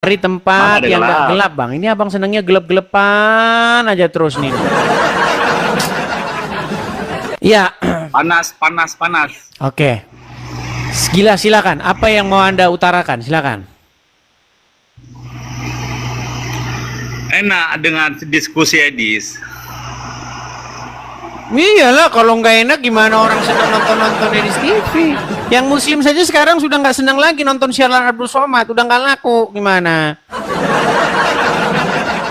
Cari tempat yang nggak gelap, Bang. Ini abang senangnya gelap-gelapan aja terus nih. Ya. Panas. Oke. Gila, silakan. Apa yang mau Anda utarakan? Silakan. Enak dengan diskusi Edis. Iyalah, kalau nggak enak gimana orang senang nonton Edis TV? Yang Muslim saja sekarang sudah nggak senang lagi nonton siaran Abdul Somad, udah nggak laku. Gimana?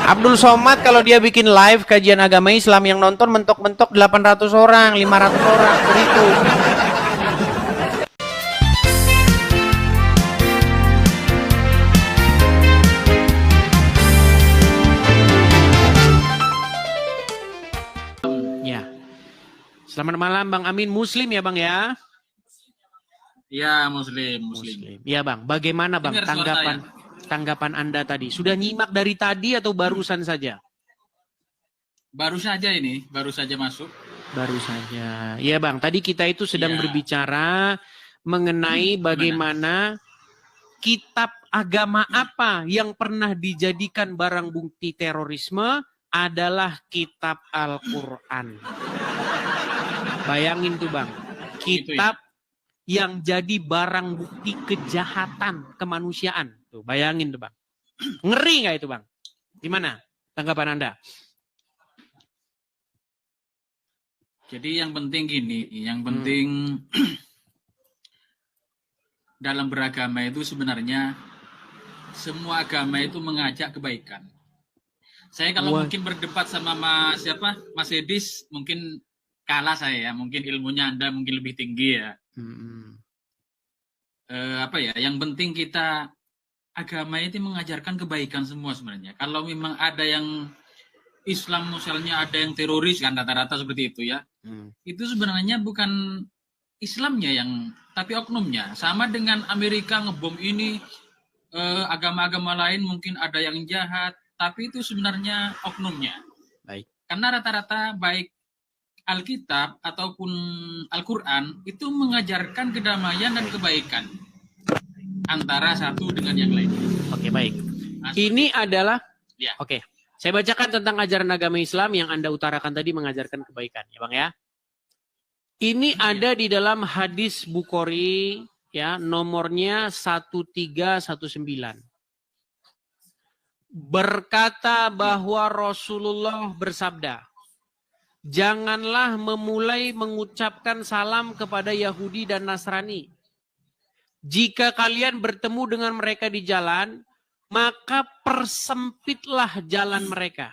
Abdul Somad kalau dia bikin live kajian agama Islam yang nonton mentok-mentok 800 orang, 500 orang, begitu. Selamat malam Bang Amin, Muslim ya Bang ya? Iya, Muslim. Iya Bang, bagaimana Bang tanggapan Anda tadi? Sudah nyimak dari tadi atau barusan saja? Baru saja masuk. Baru saja. Iya Bang, tadi kita itu sedang berbicara mengenai bagaimana kitab agama apa yang pernah dijadikan barang bukti terorisme adalah kitab Al-Quran. Bayangin tuh Bang, kitab yang jadi barang bukti kejahatan kemanusiaan. Tuh, bayangin tuh Bang. Ngeri nggak itu Bang? Gimana tanggapan Anda? Jadi yang penting gini, dalam beragama itu sebenarnya semua agama itu mengajak kebaikan. Saya kalau mungkin berdebat sama Mas Edis, mungkin kalah saya ya, mungkin ilmunya Anda mungkin lebih tinggi ya. Yang penting kita agama itu mengajarkan kebaikan semua sebenarnya. Kalau memang ada yang Islam misalnya ada yang teroris kan rata-rata seperti itu ya. Itu sebenarnya bukan Islamnya tapi oknumnya. Sama dengan Amerika ngebom ini, agama-agama lain mungkin ada yang jahat, tapi itu sebenarnya oknumnya. Baik. Karena rata-rata baik Alkitab ataupun Al-Quran itu mengajarkan kedamaian dan kebaikan antara satu dengan yang lain. Oke, baik. Ini adalah Oke. Saya bacakan tentang ajaran agama Islam yang Anda utarakan tadi mengajarkan kebaikan, ya Bang ya. Ini ada di dalam hadis Bukhari ya, nomornya 1319. Berkata bahwa Rasulullah bersabda, janganlah memulai mengucapkan salam kepada Yahudi dan Nasrani. Jika kalian bertemu dengan mereka di jalan, maka persempitlah jalan mereka.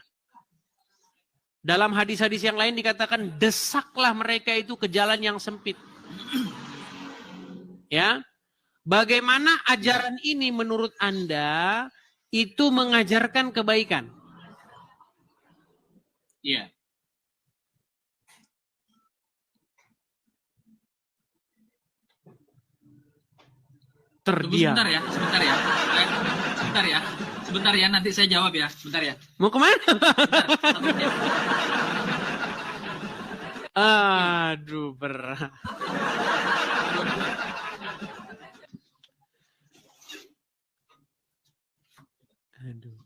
Dalam hadis-hadis yang lain dikatakan, desaklah mereka itu ke jalan yang sempit. Ya, bagaimana ajaran ini menurut Anda itu mengajarkan kebaikan? Iya. Terdiam. Sebentar ya, nanti saya jawab ya. Sebentar ya. Mau kemana? Aduh, berat. Aduh,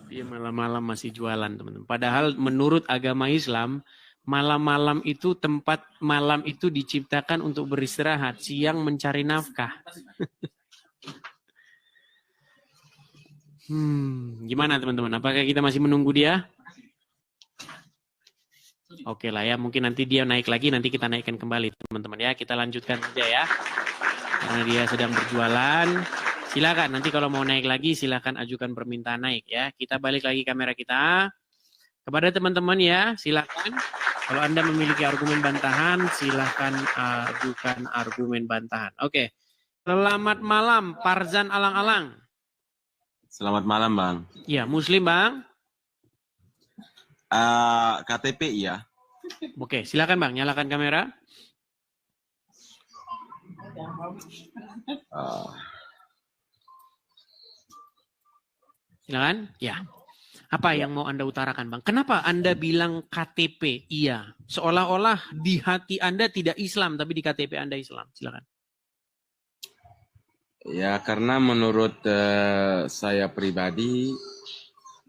dia malam-malam masih jualan teman-teman. Padahal menurut agama Islam, malam-malam itu tempat malam itu diciptakan untuk beristirahat, siang mencari nafkah. Gimana teman-teman? Apakah kita masih menunggu dia? Oke lah ya, mungkin nanti dia naik lagi, nanti kita naikkan kembali teman-teman ya. Kita lanjutkan saja ya. Karena dia sedang berjualan. Silakan, nanti kalau mau naik lagi silakan ajukan permintaan naik ya. Kita balik lagi kamera kita. Kepada teman-teman ya, silakan. Kalau Anda memiliki argumen bantahan, silakan ajukan argumen bantahan. Oke. Selamat malam, Farzan Alang-Alang. Selamat malam, Bang. Ya, Muslim, Bang. KTP iya. Oke, silakan Bang, nyalakan kamera. Silakan. Ya. Apa yang mau Anda utarakan, Bang? Kenapa Anda bilang KTP iya? Seolah-olah di hati Anda tidak Islam, tapi di KTP Anda Islam. Silakan. Ya, karena menurut saya pribadi,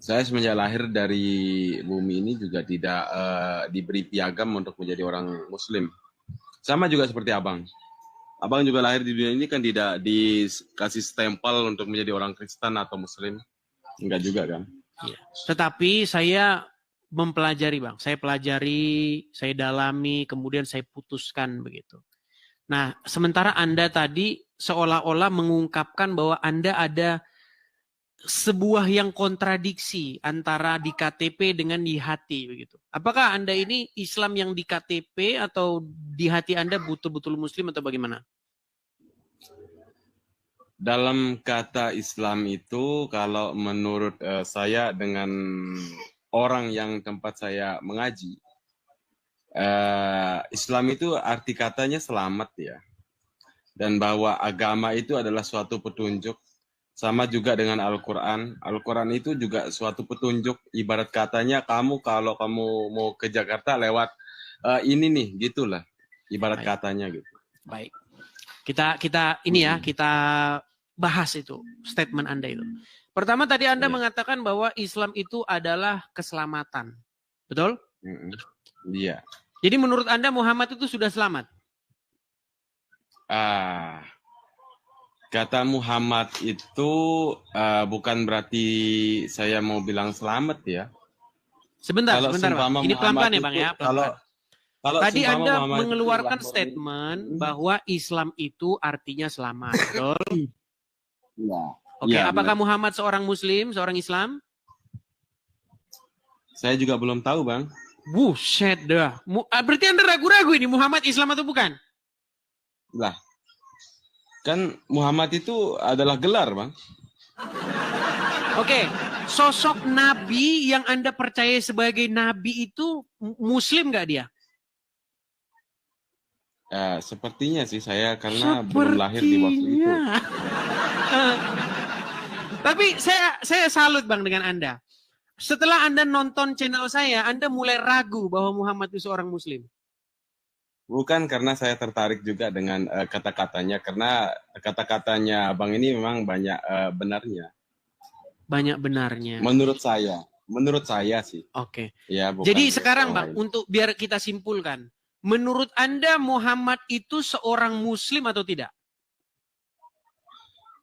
saya semenjak lahir dari bumi ini juga tidak diberi piagam untuk menjadi orang Muslim. Sama juga seperti Abang. Abang juga lahir di dunia ini kan tidak dikasih stempel untuk menjadi orang Kristen atau Muslim. Enggak juga kan? Ya. Tetapi saya mempelajari, Bang. Saya pelajari, saya dalami, kemudian saya putuskan begitu. Nah, sementara Anda tadi seolah-olah mengungkapkan bahwa Anda ada sebuah yang kontradiksi antara di KTP dengan di hati begitu. Apakah Anda ini Islam yang di KTP atau di hati Anda betul-betul Muslim atau bagaimana? Dalam kata Islam itu, kalau menurut saya dengan orang yang tempat saya mengaji, Islam itu arti katanya selamat ya. Dan bahwa agama itu adalah suatu petunjuk. Sama juga dengan Al-Quran. Al-Quran itu juga suatu petunjuk. Ibarat katanya kalau kamu mau ke Jakarta lewat ini nih, gitulah. Ibarat Baik. katanya gitu. Baik. Kita ini ya, kita bahas itu statement Anda itu. Pertama tadi Anda mengatakan bahwa Islam itu adalah keselamatan. Betul? Iya. Jadi menurut Anda Muhammad itu sudah selamat? Kata Muhammad itu bukan berarti saya mau bilang selamat ya. Sebentar, Kalau sebentar Bang. seumpama Ini pelan-pelan ya Muhammad Bang ya. itu, kalau Tadi seumpama Anda Muhammad itu mengeluarkan adalah statement bahwa Islam itu artinya selamat. Betul? Iya. Oke, Iya, apakah benar. Muhammad seorang Muslim, seorang Islam? Saya juga belum tahu, Bang. Buset dah. Berarti Anda ragu-ragu ini Muhammad Islam atau bukan? Lah, kan Muhammad itu adalah gelar, Bang. Oke, sosok Nabi yang Anda percaya sebagai Nabi itu Muslim nggak dia? Sepertinya sih saya karena belum lahir di waktu itu. Tapi saya salut Bang dengan Anda. Setelah Anda nonton channel saya, Anda mulai ragu bahwa Muhammad itu seorang Muslim. Bukan karena saya tertarik juga dengan kata-katanya, karena kata-katanya Bang ini memang banyak benarnya. Banyak benarnya. Menurut saya sih. Oke. Ya, jadi sekarang Bang, untuk biar kita simpulkan, menurut Anda Muhammad itu seorang Muslim atau tidak?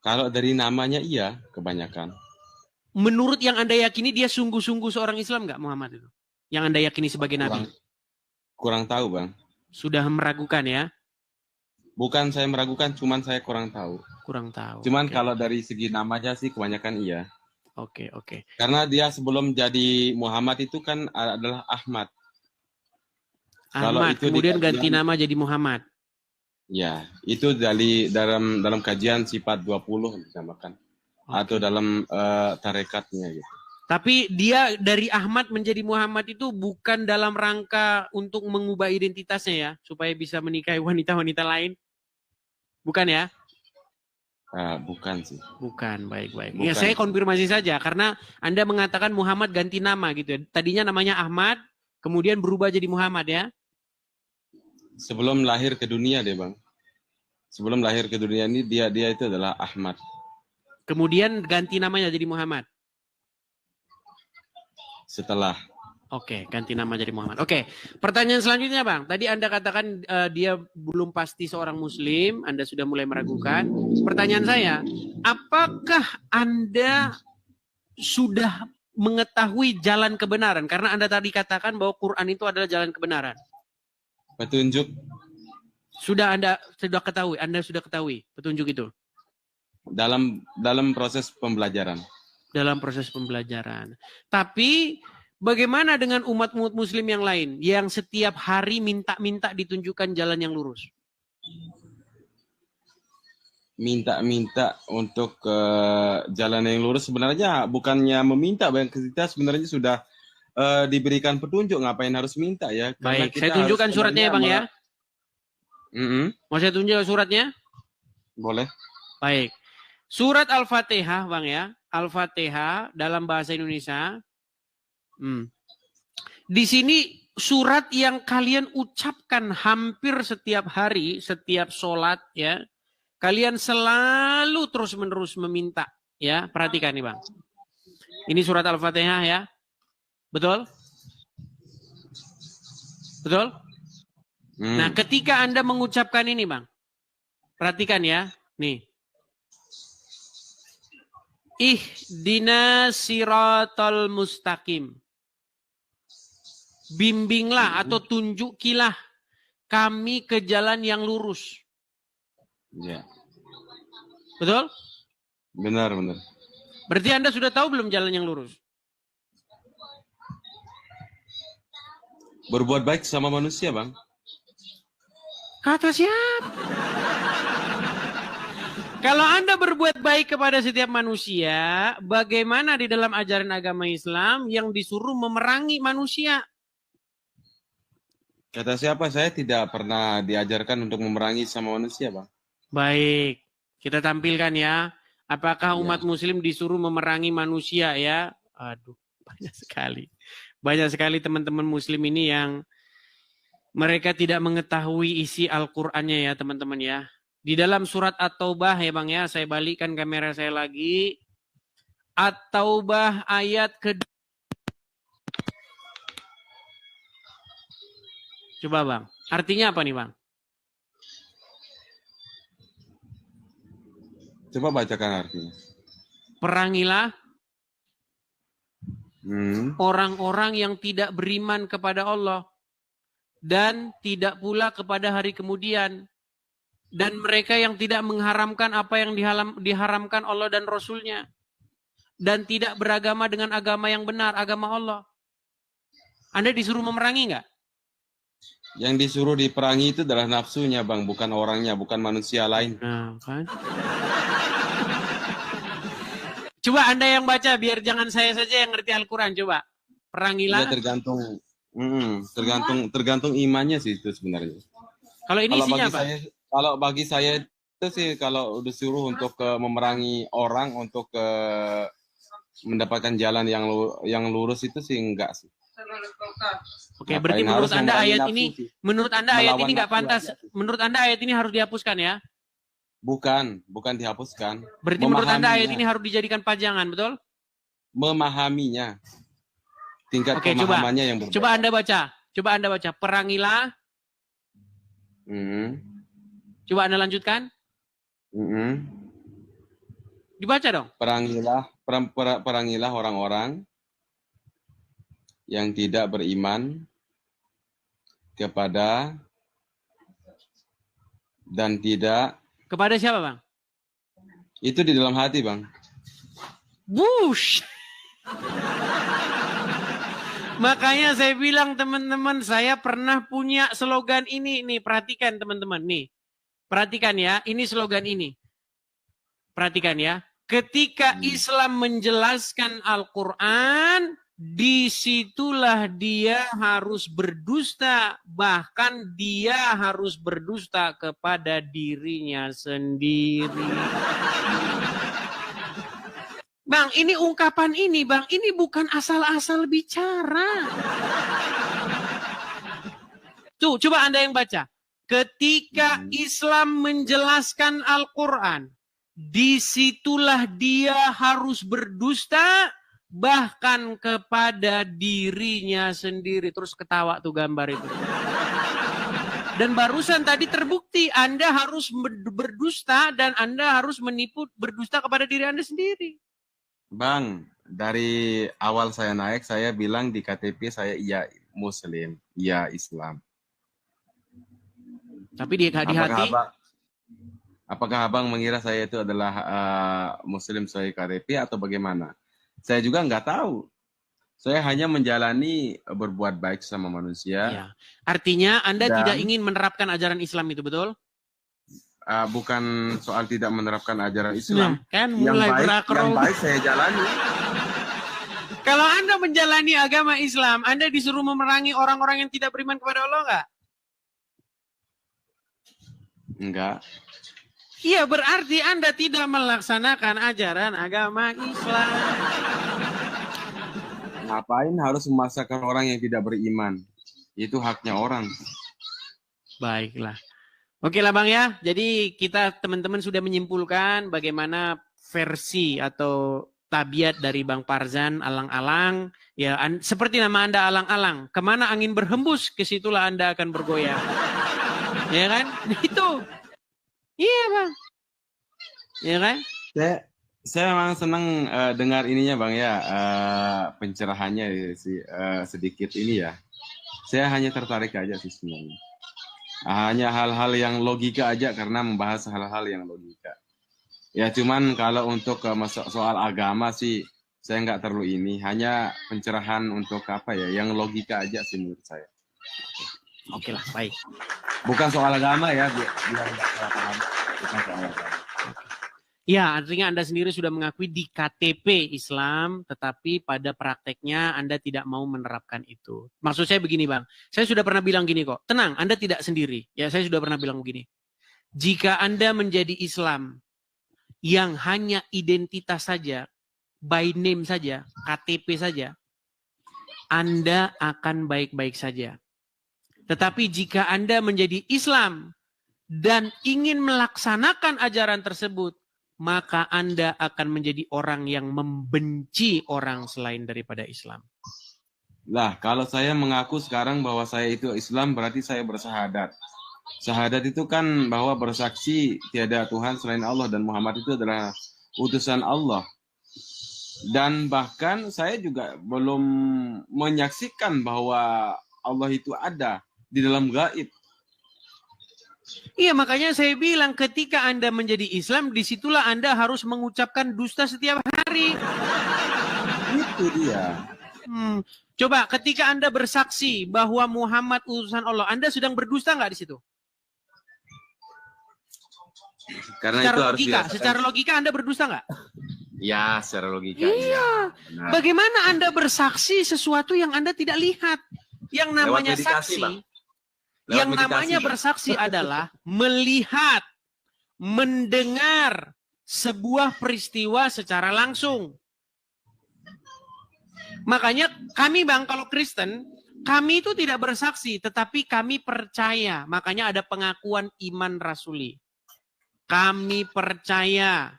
Kalau dari namanya iya, kebanyakan. Menurut yang Anda yakini dia sungguh-sungguh seorang Islam nggak Muhammad itu? Yang Anda yakini sebagai Nabi? Kurang tahu Bang. Sudah meragukan ya? Bukan saya meragukan, cuman saya kurang tahu. Kurang tahu. Cuman kalau dari segi namanya sih kebanyakan iya. Oke. Karena dia sebelum jadi Muhammad itu kan adalah Ahmad. Ahmad, itu kemudian ganti nama jadi Muhammad. Ya, itu dalam kajian sifat 20 disamakan. Atau dalam tarekatnya gitu. Tapi dia dari Ahmad menjadi Muhammad itu bukan dalam rangka untuk mengubah identitasnya ya, supaya bisa menikahi wanita-wanita lain. Bukan ya? Bukan sih. Bukan, baik-baik. Ya, saya konfirmasi saja karena Anda mengatakan Muhammad ganti nama gitu ya. Tadinya namanya Ahmad, kemudian berubah jadi Muhammad ya. Sebelum lahir ke dunia deh, Bang. Sebelum lahir ke dunia ini dia itu adalah Ahmad. Kemudian ganti namanya jadi Muhammad. Setelah. Oke, ganti nama jadi Muhammad. Oke, pertanyaan selanjutnya Bang. Tadi Anda katakan dia belum pasti seorang Muslim, Anda sudah mulai meragukan. Pertanyaan saya, apakah Anda sudah mengetahui jalan kebenaran? Karena Anda tadi katakan bahwa Quran itu adalah jalan kebenaran. Petunjuk. Anda sudah ketahui petunjuk itu? Dalam proses pembelajaran. Dalam proses pembelajaran. Tapi bagaimana dengan umat-umat muslim yang lain yang setiap hari minta-minta ditunjukkan jalan yang lurus? Minta-minta untuk jalan yang lurus sebenarnya bukannya meminta, Bang. Kita sebenarnya sudah diberikan petunjuk, ngapain harus minta ya? Baik, saya tunjukkan suratnya ya Bang ya. Mau saya tunjukkan suratnya? Boleh. Baik. Surat Al-Fatihah Bang ya. Al-Fatihah dalam bahasa Indonesia. Di sini surat yang kalian ucapkan hampir setiap hari, setiap sholat ya. kalian selalu terus-menerus meminta. Ya, perhatikan nih Bang. Ini surat Al-Fatihah ya. Betul? Betul? Nah, ketika Anda mengucapkan ini Bang. Perhatikan ya. Nih. Ihdinas siratal mustaqim. Bimbinglah atau tunjukilah kami ke jalan yang lurus. Ya. Betul? Benar, benar. Berarti Anda sudah tahu belum jalan yang lurus? Berbuat baik sama manusia, Bang. Kata siapa? Kalau Anda berbuat baik kepada setiap manusia, bagaimana di dalam ajaran agama Islam yang disuruh memerangi manusia? Kata siapa? Saya tidak pernah diajarkan untuk memerangi sama manusia, Bang. Baik, kita tampilkan ya. Apakah umat muslim disuruh memerangi manusia ya? Aduh, banyak sekali. Banyak sekali teman-teman muslim ini yang mereka tidak mengetahui isi Al-Qur'annya ya teman-teman ya. Di dalam surat At-Taubah ya Bang ya, saya balikkan kamera saya lagi. At-Taubah ayat ke... Coba Bang, artinya apa nih Bang? Coba bacakan artinya. Perangilah orang-orang yang tidak beriman kepada Allah dan tidak pula kepada hari kemudian. Dan mereka yang tidak mengharamkan apa yang diharamkan Allah dan Rasulnya. Dan tidak beragama dengan agama yang benar, agama Allah. Anda disuruh memerangi nggak? Yang disuruh diperangi itu adalah nafsunya, Bang. Bukan orangnya, bukan manusia lain. Nah, kan? Coba Anda yang baca, biar jangan saya saja yang ngerti Al-Quran. Coba, perangilah. Ya, tergantung imannya sih itu sebenarnya. Kalau ini isinya apa? Kalau bagi saya itu sih kalau disuruh untuk memerangi orang untuk mendapatkan jalan yang lurus itu sih enggak sih. Oke, berarti menurut Anda ayat ini nggak pantas. Menurut Anda ayat ini harus dihapuskan ya? Bukan dihapuskan. Berarti menurut Anda ayat ini harus dijadikan pajangan, betul? Memahaminya. Tingkat Oke, pemahamannya yang berbeda. Coba Anda baca. Perangilah. Coba Anda lanjutkan. Dibaca dong. Perangilah orang-orang yang tidak beriman kepada dan tidak. Kepada siapa, Bang? Itu di dalam hati, Bang. Bush. Makanya saya bilang teman-teman, saya pernah punya slogan ini. Nih, perhatikan teman-teman. Nih, perhatikan ya. Ini slogan ini. Perhatikan ya. Ketika Islam menjelaskan Al-Quran, disitulah dia harus berdusta. Bahkan dia harus berdusta kepada dirinya sendiri. Bang, ini ungkapan ini, Bang. Ini bukan asal-asal bicara. Tuh, coba Anda yang baca. Ketika Islam menjelaskan Al-Quran, disitulah dia harus berdusta, bahkan kepada dirinya sendiri. Terus ketawa tuh gambar itu. Dan barusan tadi terbukti Anda harus berdusta dan Anda harus menipu berdusta kepada diri Anda sendiri. Bang, dari awal saya naik, saya bilang di KTP saya iya Muslim, iya Islam. Tapi di hati? Apakah Abang mengira saya itu adalah Muslim sesuai KTP atau bagaimana? Saya juga nggak tahu. Saya hanya menjalani berbuat baik sama manusia. Ya. Artinya Anda tidak ingin menerapkan ajaran Islam itu, betul? Bukan soal tidak menerapkan ajaran Islam. Nah, kan mulai yang baik saya jalani. Kalau Anda menjalani agama Islam, Anda disuruh memerangi orang-orang yang tidak beriman kepada Allah nggak? Enggak. Iya, berarti Anda tidak melaksanakan ajaran agama Islam. Ngapain harus memaksakan orang yang tidak beriman? Itu haknya orang. Baiklah. Oke lah Bang ya. Jadi kita teman-teman sudah menyimpulkan bagaimana versi atau tabiat dari Bang Farzan alang-alang. Ya, seperti nama Anda alang-alang. Kemana angin berhembus, ke situlah Anda akan bergoyang. Ya kan? Itu. Iya Bang. Ya kan? Saya memang senang dengar ininya Bang ya, pencerahannya sedikit ini ya. Saya hanya tertarik aja sih sebenarnya. Hanya hal-hal yang logika aja karena membahas hal-hal yang logika. Ya cuman kalau untuk soal agama sih saya nggak perlu ini. Hanya pencerahan untuk apa ya, yang logika aja sih menurut saya. Oke lah, baik. Bukan soal agama ya, biar nggak salah paham. Bukan soal agama. Ya, artinya Anda sendiri sudah mengakui di KTP Islam, tetapi pada prakteknya Anda tidak mau menerapkan itu. Maksud saya begini Bang, saya sudah pernah bilang gini kok, tenang, Anda tidak sendiri. Ya, saya sudah pernah bilang begini. Jika Anda menjadi Islam yang hanya identitas saja, by name saja, KTP saja, Anda akan baik-baik saja. Tetapi jika Anda menjadi Islam dan ingin melaksanakan ajaran tersebut, maka Anda akan menjadi orang yang membenci orang selain daripada Islam. Lah, kalau saya mengaku sekarang bahwa saya itu Islam, berarti saya bersahadat. Syahadat itu kan bahwa bersaksi tiada Tuhan selain Allah dan Muhammad itu adalah utusan Allah. Dan bahkan saya juga belum menyaksikan bahwa Allah itu ada di dalam gaib. Iya, makanya saya bilang ketika Anda menjadi Islam, disitulah Anda harus mengucapkan dusta setiap hari. Itu dia. Coba ketika Anda bersaksi bahwa Muhammad utusan Allah, Anda sedang berdusta nggak di situ? Karena secara logika Anda berdusta nggak? Ya, secara logika. Iya. Benar. Bagaimana Anda bersaksi sesuatu yang Anda tidak lihat? Yang namanya meditasi, saksi, Bang. yang namanya bersaksi adalah melihat, mendengar sebuah peristiwa secara langsung. Makanya kami Bang, kalau Kristen, kami itu tidak bersaksi, tetapi kami percaya. Makanya ada pengakuan iman rasuli. Kami percaya.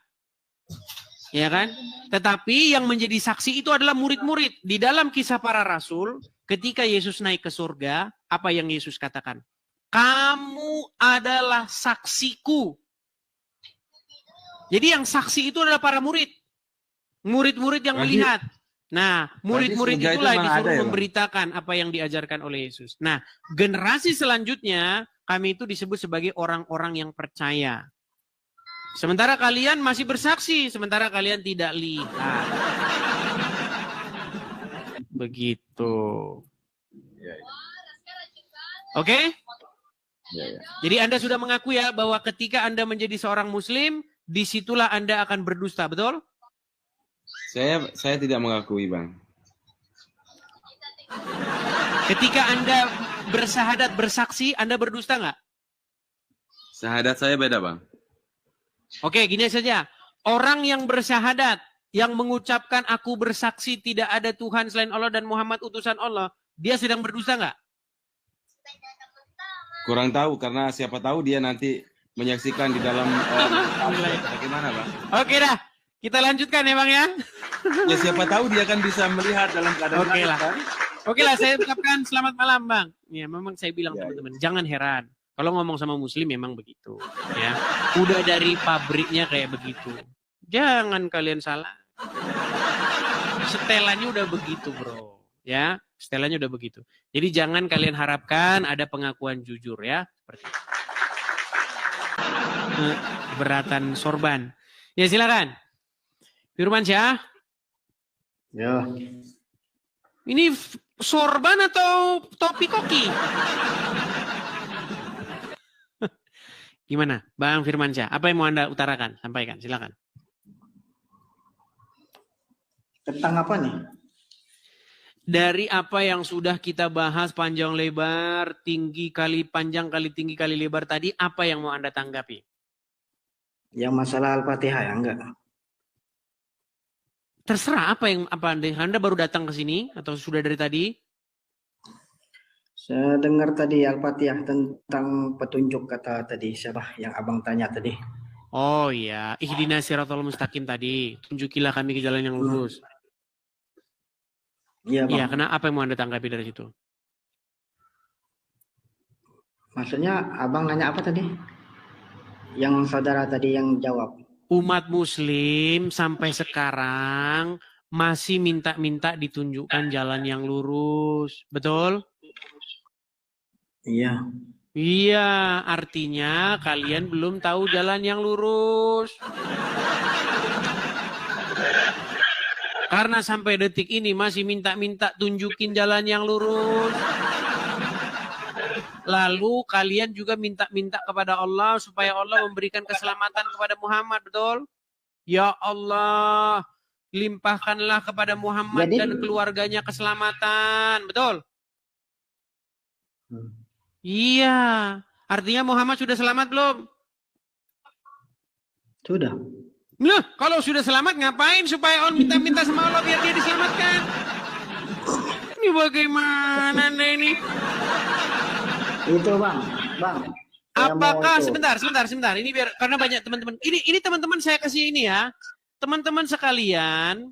Ya kan? Tetapi yang menjadi saksi itu adalah murid-murid. Di dalam kisah para rasul, ketika Yesus naik ke surga, apa yang Yesus katakan? Kamu adalah saksiku. Jadi yang saksi itu adalah para murid. Murid-murid yang melihat. Nah, murid-murid itulah yang disuruh memberitakan apa yang diajarkan oleh Yesus. Nah, generasi selanjutnya, kami itu disebut sebagai orang-orang yang percaya. Sementara kalian masih bersaksi, sementara kalian tidak lihat. Begitu. Oke? Jadi Anda sudah mengaku ya bahwa ketika Anda menjadi seorang Muslim, disitulah Anda akan berdusta, betul? Saya tidak mengakui, Bang. Ketika Anda bersahadat, bersaksi, Anda berdusta nggak? Syahadat saya beda, Bang. Oke, gini saja. Orang yang bersyahadat, yang mengucapkan aku bersaksi tidak ada Tuhan selain Allah dan Muhammad utusan Allah, dia sedang berdusta nggak? Kurang tahu, karena siapa tahu dia nanti menyaksikan di dalam bagaimana, Bang? Oke dah, kita lanjutkan ya Bang ya. Ya siapa tahu dia kan bisa melihat dalam keadaan Oke lah. kan? Oke lah, saya ucapkan selamat malam Bang. Ya memang saya bilang teman-teman, jangan heran. Kalau ngomong sama Muslim memang begitu, ya. Udah dari pabriknya kayak begitu. Jangan kalian salah. Setelannya udah begitu, bro. Ya, setelannya udah begitu. Jadi jangan kalian harapkan ada pengakuan jujur ya, seperti itu. Keberatan sorban. Ya silakan. Firmansyah. Ya. Ini sorban atau topi koki? Gimana, Bang Firmansyah? Apa yang mau Anda utarakan? Sampaikan, silakan. Tentang apa nih? Dari apa yang sudah kita bahas panjang lebar, tinggi kali panjang kali tinggi kali lebar tadi, apa yang mau Anda tanggapi? Yang masalah Al-Fatihah ya enggak? Terserah apa Anda baru datang ke sini atau sudah dari tadi? Saya dengar tadi Al-Fatihah tentang petunjuk, kata tadi siapa yang abang tanya tadi. Oh iya, ihdinas siratal mustaqim tadi. Tunjukilah kami ke jalan yang lurus. Iya bang. Iya, kenapa apa yang mau Anda tanggapi dari situ? Maksudnya abang nanya apa tadi? Yang saudara tadi yang jawab. Umat muslim sampai sekarang masih minta-minta ditunjukkan jalan yang lurus. Betul? Iya. Iya, artinya kalian belum tahu jalan yang lurus. Karena sampai detik ini masih minta-minta tunjukin jalan yang lurus. Lalu kalian juga minta-minta kepada Allah supaya Allah memberikan keselamatan kepada Muhammad, betul? Ya Allah, limpahkanlah kepada Muhammad dan keluarganya keselamatan, betul? Iya, artinya Muhammad sudah selamat belum? Sudah. Nah, kalau sudah selamat ngapain supaya Allah minta-minta sama Allah biar dia diselamatkan? Ini bagaimana ini? Itu bang. Apakah sebentar. Ini biar karena banyak teman-teman. Ini teman-teman saya kasih ini ya. Teman-teman sekalian,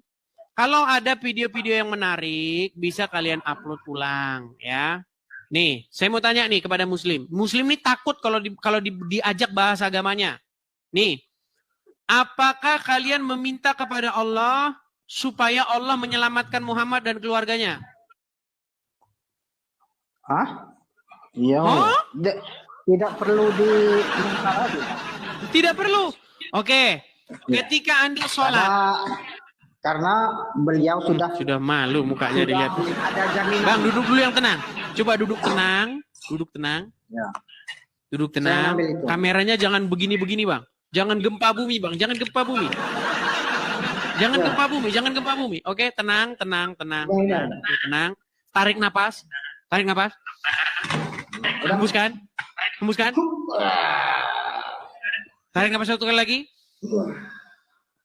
kalau ada video-video yang menarik bisa kalian upload ulang ya. Nih, saya mau tanya nih kepada Muslim. Muslim ini takut kalau diajak bahas agamanya. Nih, apakah kalian meminta kepada Allah supaya Allah menyelamatkan Muhammad dan keluarganya? Hah? Iya. Oh? Tidak perlu diminta lagi. Tidak perlu. Oke. Ketika Anda sholat. Karena beliau sudah malu mukanya dilihat. Ada jaminan. Bang, duduk dulu yang tenang. Coba duduk tenang. Duduk tenang. Ya. Duduk tenang. Kameranya jangan begini-begini, Bang. Jangan gempa bumi, Bang. Jangan gempa bumi. Jangan gempa bumi. Oke, tenang. Tenang. Tarik napas. Hembuskan. Tarik napas satu kali lagi.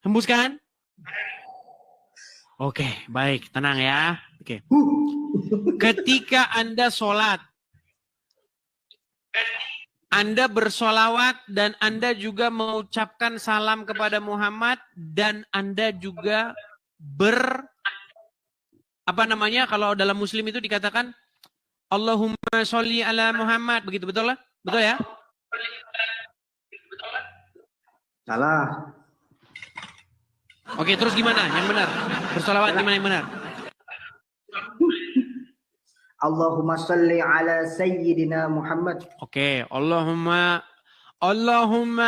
Hembuskan. Oke, baik. Tenang ya. Oke. Ketika Anda sholat, Anda bersolawat dan Anda juga mengucapkan salam kepada Muhammad dan Anda juga kalau dalam Muslim itu dikatakan Allahumma sholli ala Muhammad, begitu betul lah? Betul ya? Salah. Oke, terus gimana? Yang benar? Bersolawat gimana yang benar? Allahumma sholli ala sayyidina Muhammad. Oke, Allahumma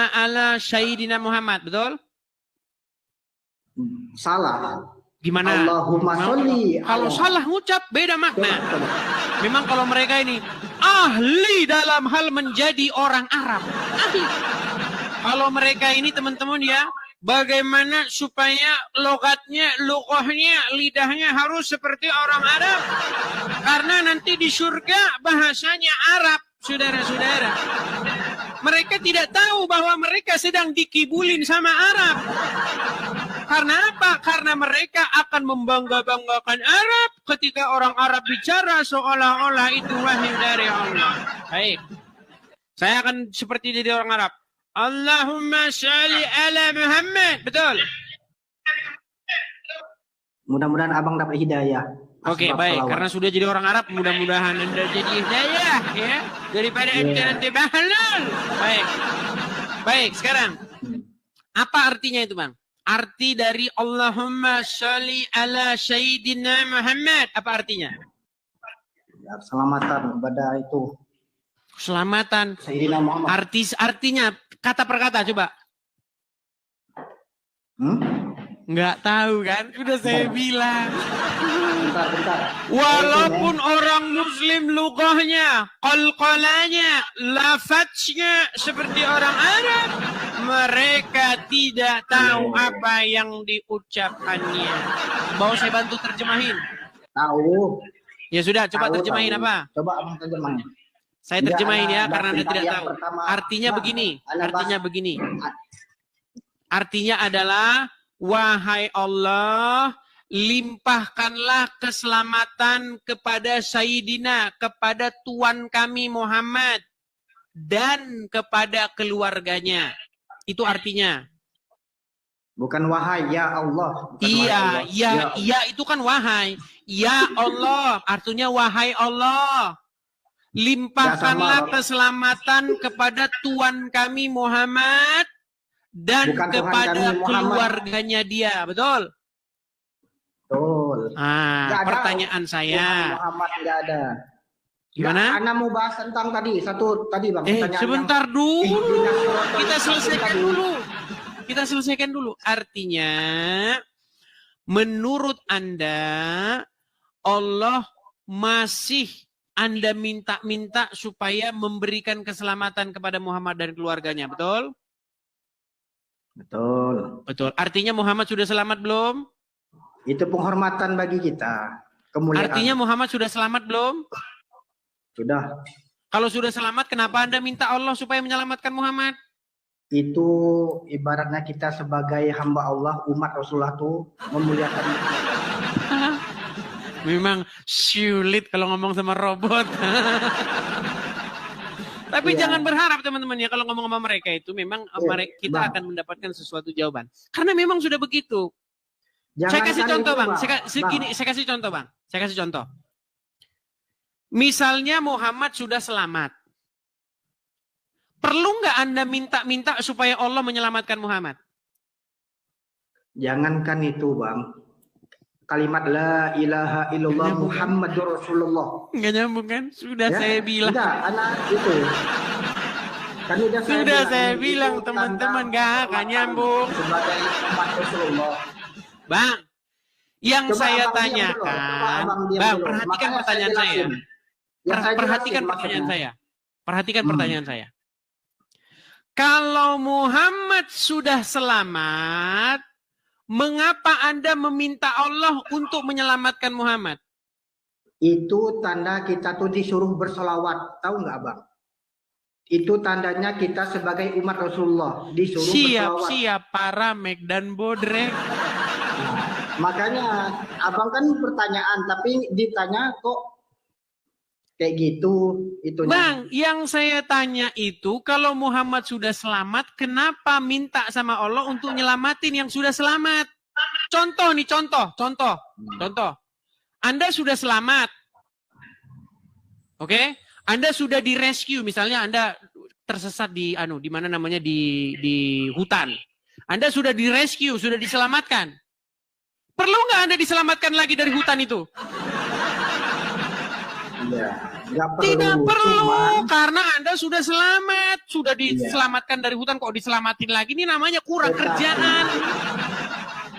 ala sayyidina Muhammad, betul? Salah. Gimana? Allahumma sholli. Kalau salah ngucap beda makna. Memang kalau mereka ini ahli dalam hal menjadi orang Arab. Ahli. Kalau mereka ini teman-teman ya, bagaimana supaya logatnya, lughahnya, lidahnya harus seperti orang Arab. Karena nanti di surga bahasanya Arab, saudara-saudara. Mereka tidak tahu bahwa mereka sedang dikibulin sama Arab. Karena apa? Karena mereka akan membangga-banggakan Arab ketika orang Arab bicara seolah-olah itu wahyu dari Allah. Baik. Saya akan seperti jadi orang Arab. Allahumma sholli ala Muhammad. Betul. Mudah-mudahan abang dapat hidayah. Oke, baik. Karena sudah jadi orang Arab, mudah-mudahan Anda jadi hidayah ya. Daripada Anda nanti bahlul. Baik, sekarang. Apa artinya itu, Bang? Arti dari Allahumma sholli ala Sayyidina Muhammad. Apa artinya? Ya, keselamatan kepada itu. Keselamatan. Sayyidina Muhammad. Artinya kata per kata coba. Nggak tahu kan? Udah saya bilang. Bentar. Walaupun orang Muslim lughahnya, qalqalanya, lafadznya seperti orang Arab, mereka tidak tahu apa yang diucapkannya. Mau saya bantu terjemahin? Tahu. Ya sudah, coba terjemahin apa? Coba abang terjemahin. Saya terjemahin ya, karena Anda tidak tahu. Artinya begini. Artinya adalah, wahai Allah, limpahkanlah keselamatan kepada Sayyidina, kepada Tuan kami Muhammad, dan kepada keluarganya. Itu artinya. Bukan wahai ya Allah. Bukan Iya, wahai Allah. ya itu kan wahai. Ya Allah, artinya wahai Allah. Limpahkanlah keselamatan kepada Tuan kami Muhammad dan Bukan Tuhan kepada kami Muhammad. keluarganya dia. Betul? Betul. Nggak ada. Pertanyaan saya. Tuhan Muhammad nggak ada. Gimana? Ana mau bahas tentang tadi Bang. Pertanyaan Sebentar yang dulu. Ihdinash Kita selesaikan tadi. dulu. Kita selesaikan dulu. Artinya, menurut Anda, Allah masih Anda minta-minta supaya memberikan keselamatan kepada Muhammad dan keluarganya. Betul? Betul. Betul. Artinya Muhammad sudah selamat belum? Itu penghormatan bagi kita. Kemuliaan. Artinya Muhammad sudah selamat belum? Sudah. Kalau sudah selamat, kenapa Anda minta Allah supaya menyelamatkan Muhammad? Itu ibaratnya kita sebagai hamba Allah, umat Rasulullah itu memuliakan. Memang sulit kalau ngomong sama robot. Tapi Iya. jangan berharap teman-teman ya, kalau ngomong sama mereka itu memang kita Bang. akan mendapatkan sesuatu jawaban. Karena memang sudah begitu. Saya Jangankan kasih contoh itu, Bang. Bang. Saya kasih contoh Bang. Saya kasih contoh. Misalnya Muhammad sudah selamat. Perlu nggak Anda minta-minta supaya Allah menyelamatkan Muhammad? Jangankan itu Bang. Kalimat la ilaha illallah Nyambung, kan? Muhammadur Rasulullah. Nggak nyambung kan? Sudah Ya, saya bilang. Enggak, anak itu. Kan Sudah saya itu bilang tanda teman-teman nggak akan penghormatan nyambung. sebagai umat Rasulullah. Bang, yang Coba saya Abang diam dulu. Coba tanyakan, Abang diam Bang, dulu. perhatikan Makanya pertanyaan saya. jelasin. Ya, saya Perhatikan jelasin pertanyaan maksudnya. saya. Perhatikan Hmm. pertanyaan saya. Kalau Muhammad sudah selamat, mengapa Anda meminta Allah untuk menyelamatkan Muhammad? Itu tanda kita tuh disuruh bersolawat. Tahu nggak Bang? Itu tandanya kita sebagai umat Rasulullah disuruh bersolawat. Siap para Mek dan Bodrek. Makanya abang kan pertanyaan tapi ditanya kok kayak gitu itunya. Bang, yang saya tanya itu kalau Muhammad sudah selamat, kenapa minta sama Allah untuk nyelamatin yang sudah selamat? Contoh nih, contoh. Anda sudah selamat. Oke? Anda sudah di rescue, misalnya Anda tersesat di mana namanya di hutan. Anda sudah di rescue, sudah diselamatkan. Perlu nggak Anda diselamatkan lagi dari hutan itu? Iya, nggak perlu. Tidak perlu, Cuman, karena Anda sudah selamat, sudah diselamatkan dari hutan, kok diselamatin lagi? Ini namanya kurang kerjaan.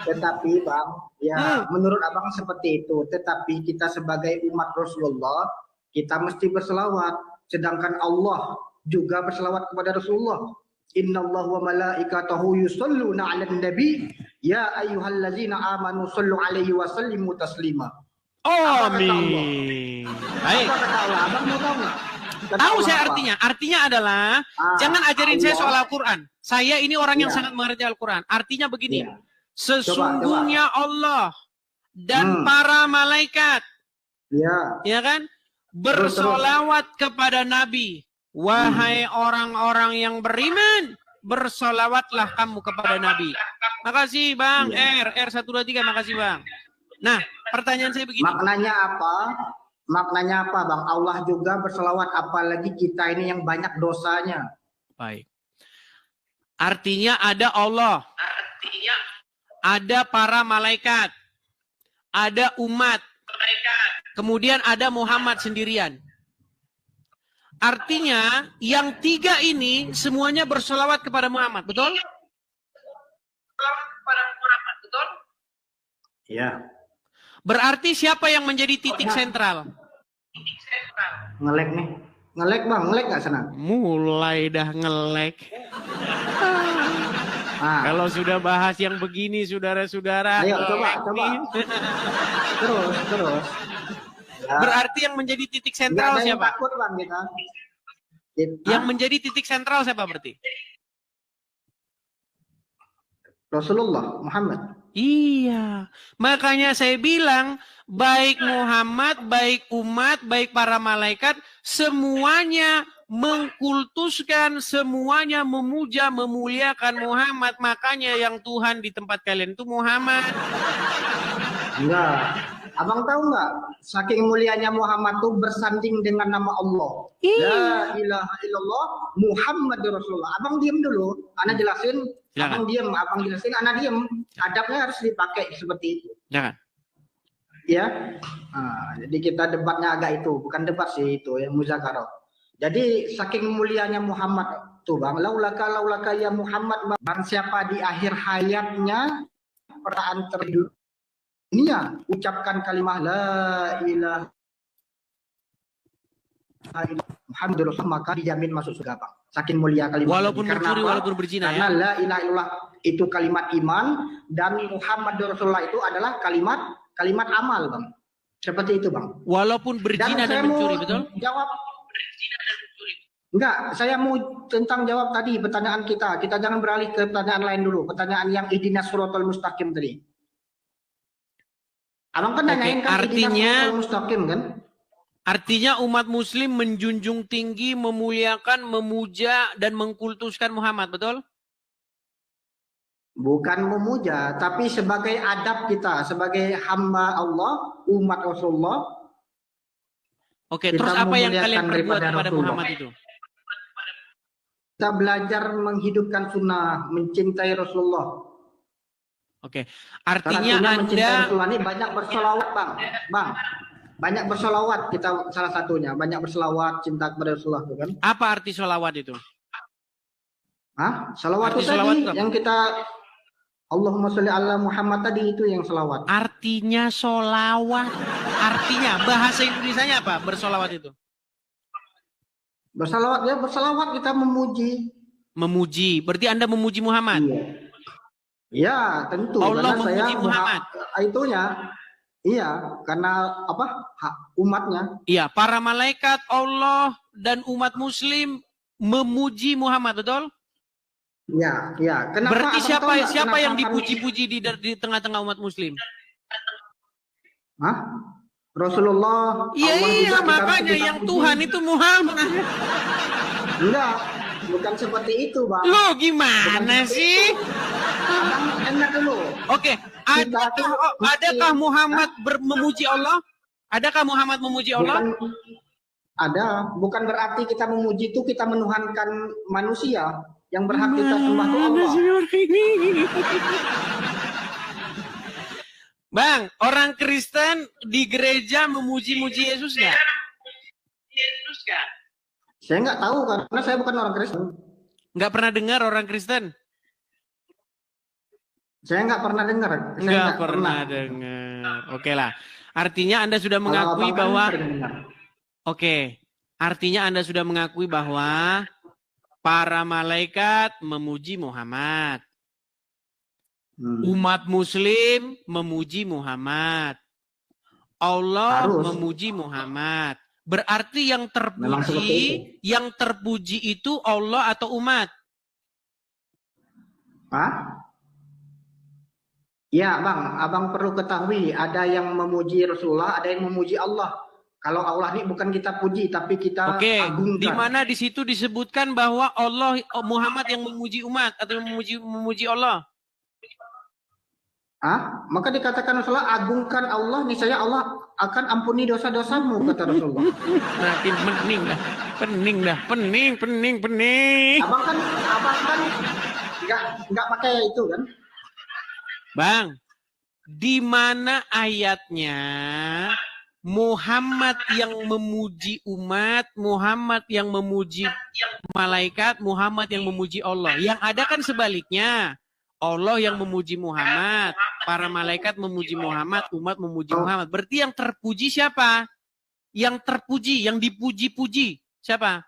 Tetapi Bang, ya menurut abang seperti itu. Tetapi kita sebagai umat Rasulullah, kita mesti berselawat. Sedangkan Allah juga berselawat kepada Rasulullah. Innallaha wa malaikatahu yusholluna 'alan nabi ya ayyuhallazina amanu shollu 'alaihi wa sallimu taslima. Amin. Baik. Apa kata Allah? Abang mau tahu nggak? Kata Tahu Allah saya apa? artinya. Artinya adalah jangan ajarin saya soal Al-Quran. Saya ini orang yang sangat mengerti Al-Quran. Artinya begini. Iya. Sesungguhnya Allah dan para malaikat, Ya, ya kan, bersolawat kepada Nabi. Wahai orang-orang yang beriman, bersolawatlah kamu kepada Nabi. Makasih Bang R123, makasih Bang. Nah, pertanyaan saya begini. maknanya apa? Maknanya apa Bang? Allah juga berselawat, apalagi kita ini yang banyak dosanya. Baik. Artinya ada Allah. Ada para malaikat. Ada umat. Kemudian ada Muhammad sendirian. Artinya yang tiga ini semuanya bersolawat kepada Muhammad, betul? Ya. Berarti siapa yang menjadi titik sentral? Ngelek nih. Ngelek Bang, ngelek nggak senang? Mulai dah ngelek. Kalau sudah bahas yang begini, saudara-saudara. Ayo coba. Terus. Ya. Berarti yang menjadi titik Nggak sentral ada yang siapa? takut Bang kita. Yang menjadi titik sentral siapa berarti? Rasulullah Muhammad. Iya. Makanya saya bilang, baik Muhammad, baik umat, baik para malaikat, semuanya mengkultuskan, semuanya memuja, memuliakan Muhammad. Makanya yang Tuhan di tempat kalian itu Muhammad. Enggak. Abang tahu nggak? Saking mulianya Muhammad tuh bersanding dengan nama Allah. La ilaha illallah Muhammadur Rasulullah. Abang diam dulu. Ana jelasin. Silakan. Abang jelasin. Ana diam. Adabnya harus dipakai seperti itu. Jangan. Ya. Nah, jadi kita debatnya agak itu, bukan debat sih itu ya muzakarah. Jadi saking mulianya Muhammad tuh Bang, laulaka ya Muhammad, bang siapa di akhir hayatnya perasaan dunia ucapkan kalimat la ilaha illallah Muhammadur Rasulullah, maka dijamin masuk surga Bang. Saking mulia kalimat. Walaupun mencuri, walaupun berzina karena ya. la ilaha illallah itu kalimat iman dan Muhammadur Rasulullah itu adalah kalimat amal Bang. Seperti itu Bang. Walaupun berzina dan mencuri, betul? Jawab. Enggak, saya mau tentang jawab tadi pertanyaan kita. Kita jangan beralih ke pertanyaan lain dulu. Pertanyaan yang ihdinas siratal mustaqim tadi. Abang kan nanyain kan artinya ihdinas siratal mustaqim kan? Artinya umat muslim menjunjung tinggi, memuliakan, memuja dan mengkultuskan Muhammad, betul? Bukan memuja, tapi sebagai adab kita sebagai hamba Allah, umat Rasulullah. Oke, terus apa yang kalian perbuat kepada Muhammad itu? Kita belajar menghidupkan sunnah, mencintai Rasulullah. Oke, artinya mencintai Anda Rasulullah ini banyak bersolawat, Bang. Banyak bersolawat kita salah satunya. Banyak bersolawat, cinta kepada Rasulullah, kan? Apa arti sholawat itu? Hah? Salawat Arti itu sholawat tadi itu apa? yang kita Allahumma sholli ala Muhammad tadi itu yang salawat. Artinya sholawat. Artinya bahasa Indonesianya apa? Bersolawat itu? Bersalawat ya, bersalawat kita memuji. Memuji. Berarti Anda memuji Muhammad. Iya. Ya, tentu. Allah karena memuji saya Muhammad. Itunya. Iya, karena apa? Umatnya. Iya, para malaikat, Allah dan umat muslim memuji Muhammad, betul? Ya, ya. Kenapa? Berarti siapa yang kami... dipuji-puji di tengah-tengah umat muslim? Hah? Rasulullah. Iya, makanya yang puji. Tuhan itu Muhammad. Enggak, bukan seperti itu, Bang. Lo gimana sih? Enak dulu. Oke, adakah Muhammad memuji Allah? Adakah Muhammad memuji Allah? Bukan berarti kita memuji itu kita menuhankan manusia. Yang berhak kita sembah itu Allah. Bang, orang Kristen di gereja memuji-muji Yesus nggak? Saya nggak tahu karena saya bukan orang Kristen. Nggak pernah dengar orang Kristen? Saya nggak pernah dengar. Nggak pernah dengar. Oke lah. Artinya Anda sudah mengakui bahwa artinya Anda sudah mengakui bahwa para malaikat memuji Muhammad. Umat muslim memuji Muhammad. Allah memuji Muhammad. Berarti yang terpuji itu Allah atau umat? Hah? Ya, Bang, Abang perlu ketahui ada yang memuji Rasulullah, ada yang memuji Allah. Kalau Allah ini bukan kita puji, tapi kita agungkan. Di mana di situ disebutkan bahwa Allah Muhammad yang memuji umat atau memuji Allah? Maka dikatakan Rasulullah, agungkan Allah, niscaya Allah akan ampuni dosa-dosamu, kata Rasulullah. Makin pening dah. Abang kan nggak pakai itu kan? Bang, di mana ayatnya Muhammad yang memuji umat, Muhammad yang memuji malaikat, Muhammad yang memuji Allah? Yang ada kan sebaliknya. Allah yang memuji Muhammad, para malaikat memuji Muhammad, umat memuji Muhammad. Berarti yang terpuji siapa? Yang terpuji, yang dipuji-puji siapa?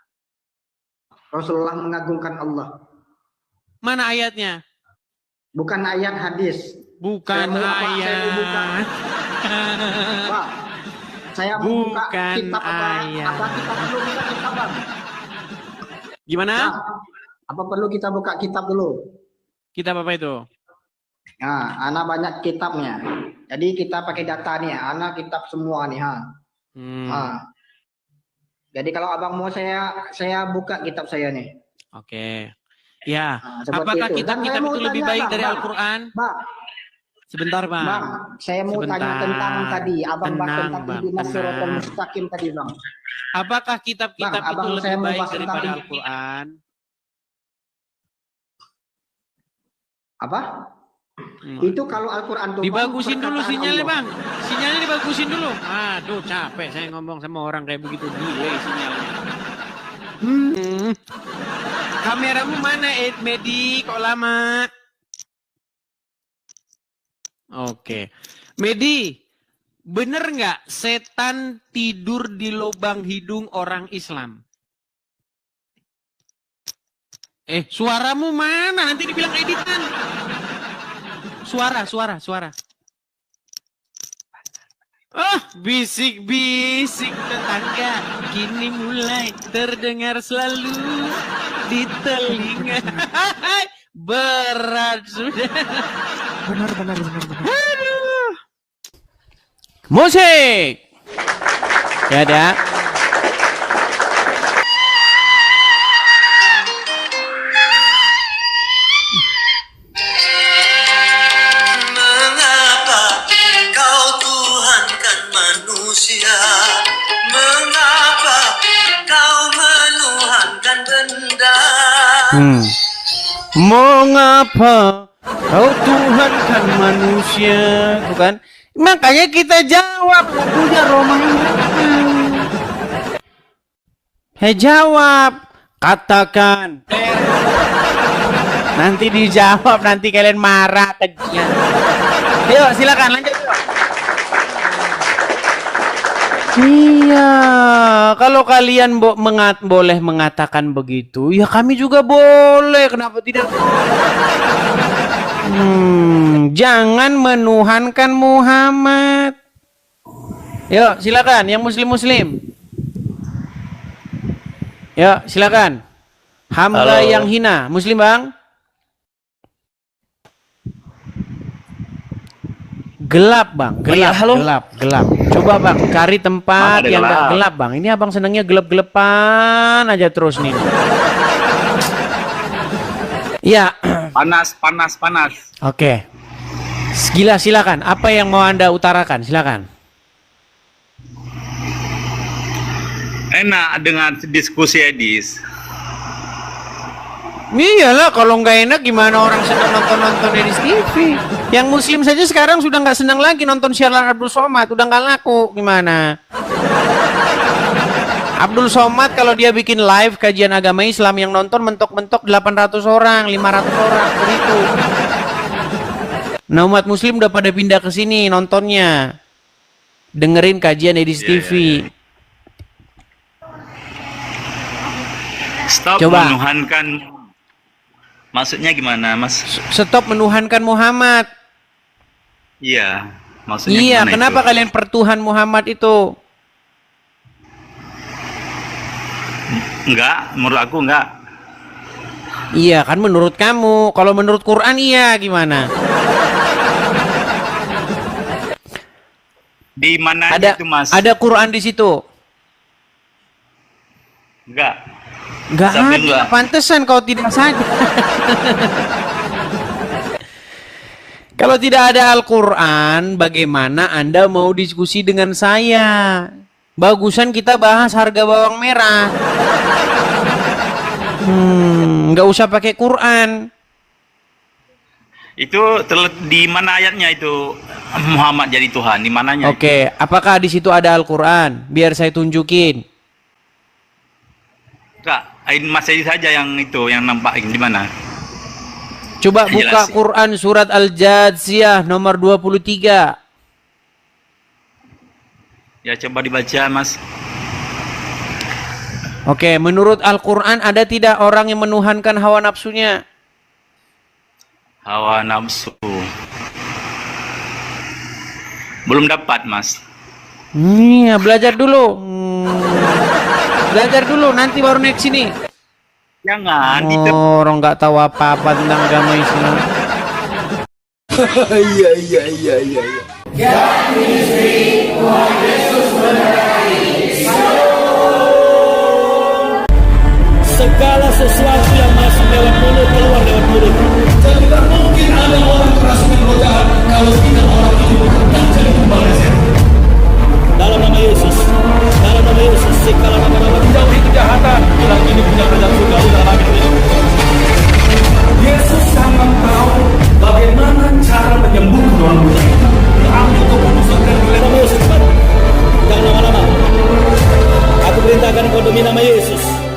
Rasulullah mengagungkan Allah. Mana ayatnya? Bukan ayat hadis. Bukan ayat. Saya mau buka kitab apa kita perlu buka kitab, Bang? Gimana? Apa perlu kita buka kitab dulu? Kitab apa itu? Nah, anak banyak kitabnya. Jadi kita pakai data nih, anak kitab semua nih, ha. Jadi kalau abang mau saya buka kitab saya nih. Oke. Ya, Nah, seperti apakah itu. Dan kitab-kitab saya mau itu lebih tanya, baik Bang, dari Bang. Al-Quran? Bang, Sebentar, Bang. Bang, saya mau tanya Sebentar. tentang tadi, abang bahas Tenang, tentang Bang, ihdinas siratal tenang. mustaqim tadi, Bang. Apakah kitab-kitab Bang, itu abang lebih saya mau baik bahas daripada tentang Al-Quran? apa? Itu kalau Al-Quran tuh Bang, Dibagusin dulu perkataan sinyalnya, Allah. Bang. Sinyalnya dibagusin dulu. Aduh, capek saya ngomong sama orang kayak begitu. Delay sinyalnya. Kameramu mana, Medi? Kok lama? Oke. Medi, bener nggak setan tidur di lubang hidung orang Islam? Suaramu mana? Nanti dibilang editan. Suara. Bisik-bisik tetangga kini mulai terdengar selalu di telinga. Berat sudah. Benar. Aduh. Musik. Ya ada. Mengapa kau Tuhankan manusia? Mengapa kau menuhankan benda? Mengapa kau Tuhankan manusia? Tuh kan? Makanya kita jawab lagunya Roma. Jawab. Katakan. Nanti dijawab, nanti kalian marah kejam. Ayo silakan lanjut. Iya, kalau kalian boleh mengatakan begitu, ya kami juga boleh. Kenapa tidak? Jangan menuhankan Muhammad. Yuk, silakan yang muslim-muslim. Yuk, silakan. Hamba Halo. yang hina, muslim bang. Gelap bang, gelap. Coba bang, cari tempat yang nggak gelap bang. Ini abang senangnya gelap-gelapan aja terus nih. Ya. Panas. Oke. Gila, silakan. Apa yang mau Anda utarakan? Silakan. Enak dengan diskusi Edis. Iyalah, kalau nggak enak gimana orang senang nonton Edis TV? Yang muslim saja sekarang sudah nggak senang lagi nonton siaran Abdul Somad, udah nggak laku. Gimana? Abdul Somad kalau dia bikin live kajian agama Islam yang nonton mentok-mentok 800 orang, 500 orang, begitu. Nah, umat muslim udah pada pindah ke sini nontonnya. Dengerin kajian Edis TV. Stop Coba. menuhankan. Maksudnya gimana, Mas? Stop menuhankan Muhammad. Iya, maksudnya Iya, gimana kenapa itu? kalian pertuhan Muhammad itu? Enggak, menurut aku enggak. Iya, kan menurut kamu. Kalau menurut Quran iya, gimana? Di mana itu, Mas? Ada Quran di situ. Enggak. Enggak Tapi ada. enggak. Pantesan kau tidak saja. Kalau tidak ada Al-Quran, bagaimana Anda mau diskusi dengan saya? Bagusan kita bahas harga bawang merah. Nggak usah pakai Quran. Itu di mana ayatnya itu Muhammad jadi Tuhan? Di mananya? Oke, apakah di situ ada Al-Quran? Biar saya tunjukin. Enggak, Mas Edi saja yang itu yang nampak di mana? Coba buka Jelasin. Quran surat Al-Jathiyah nomor 23. Ya coba dibaca, Mas. Oke, menurut Al-Quran ada tidak orang yang menuhankan hawa nafsunya? Hawa nafsu. Belum dapat, Mas. Iya, belajar dulu. Belajar dulu, nanti baru naik sini. Jangan itu. Orang nggak tahu apa-apa tentang agama Islam. Segala sesuatu yang masuk lewat mulut keluar lewat mulut. Tidak mungkin ada orang kerasukan roh jahat kalau tidak orang itu benar jadi tumbal reset. Dalam nama Yesus, dalam nama Yesus, segala nama-nama jauhi kejahatan. Bilang ini punya kerajaan surga dalam langit ini. Yesus sangat tahu bagaimana cara menyembuhkan orang buta. Ambil keputusan dan oleh nama Yesus. Jangan lama-lama. Aku perintahkan kau demi nama Yesus.